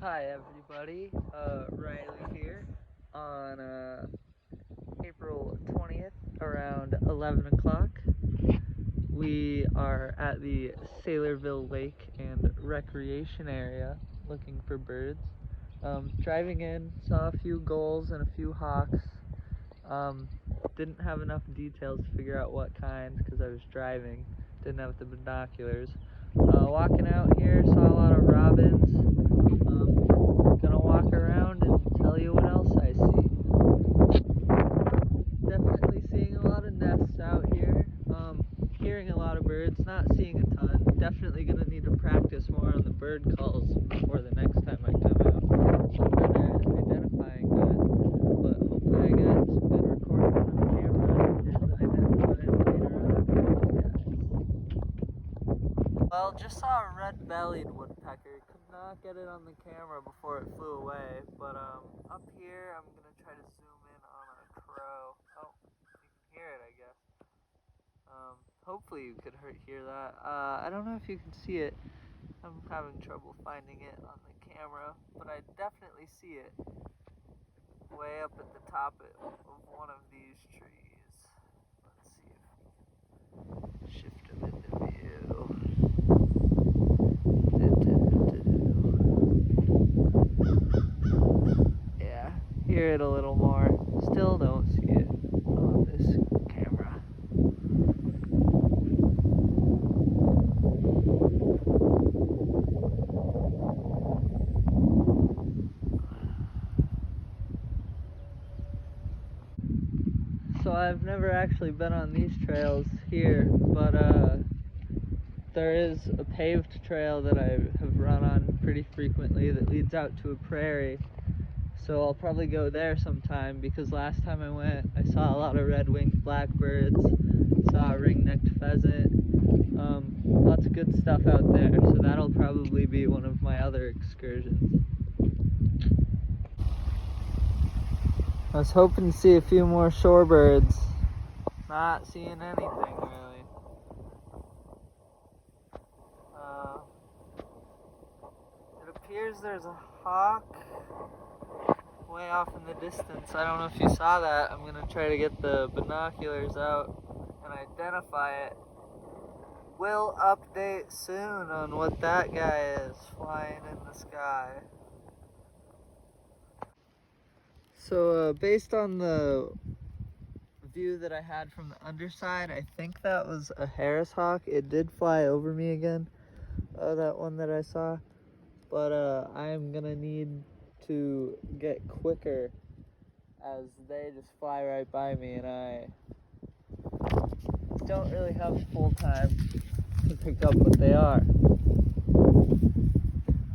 Hi everybody, Riley here on April 20th around 11 o'clock. We are at the Saylorville Lake and Recreation area looking for birds. Driving in, saw a few gulls and a few hawks. Didn't have enough details to figure out what kind because I was driving, didn't have the binoculars. Walking out here, saw a lot of robins. Gonna walk around and tell you what else I see. Definitely seeing a lot of nests out here. Hearing a lot of birds, not seeing a ton. Definitely gonna need to practice more on the bird calls before the next time I come out. So better identifying that. But hopefully I get some good recordings on camera and identify it later on. Yeah. Well, just saw a red-bellied woodpecker. Could not get it on the camera before it flew away, but up here I'm gonna try to zoom in on a crow. Oh, you can hear it, I guess. Hopefully you could hear that. I don't know if you can see it. I'm having trouble finding it on the camera, but I definitely see it way up at the top of one of these trees. Let's see if we can shift him into view. Yeah, hear it a little more. Still don't see it on this camera. So I've never actually been on these trails here, but there is a paved trail that I have run on pretty frequently that leads out to a prairie. So I'll probably go there sometime because last time I went I saw a lot of red-winged blackbirds, saw a ring-necked pheasant, lots of good stuff out there, so that'll probably be one of my other excursions. I was hoping to see a few more shorebirds. Not seeing anything really. It appears there's a hawk way off in the distance. I don't know if you saw that. I'm gonna try to get the binoculars out and identify it. We'll update soon on what that guy is flying in the sky. So based on the view that I had from the underside, I think that was a Harris hawk. It did fly over me again, that one that I saw, but I'm gonna need to get quicker as they just fly right by me and I don't really have full time to pick up what they are.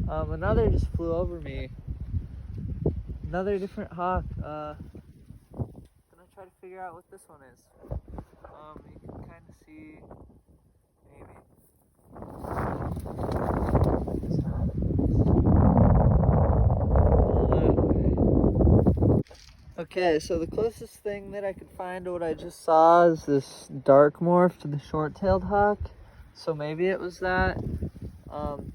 Another just flew over me. Another different hawk. Gonna try to figure out what this one is. You can kind of see, maybe. Okay, so the closest thing that I could find to what I just saw is this dark morph to the short-tailed hawk. So maybe it was that.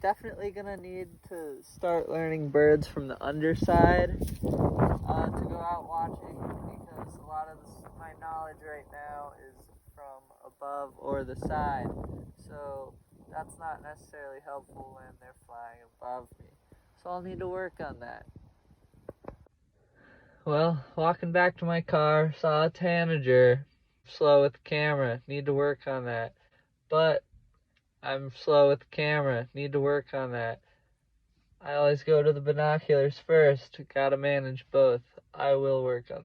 Definitely gonna need to start learning birds from the underside to go out watching, because a lot of my knowledge right now is from above or the side. So that's not necessarily helpful when they're flying above me. So I'll need to work on that. Well, walking back to my car, saw a tanager. Slow with the camera, need to work on that. But I'm slow with the camera, need to work on that. I always go to the binoculars first, gotta manage both. I will work on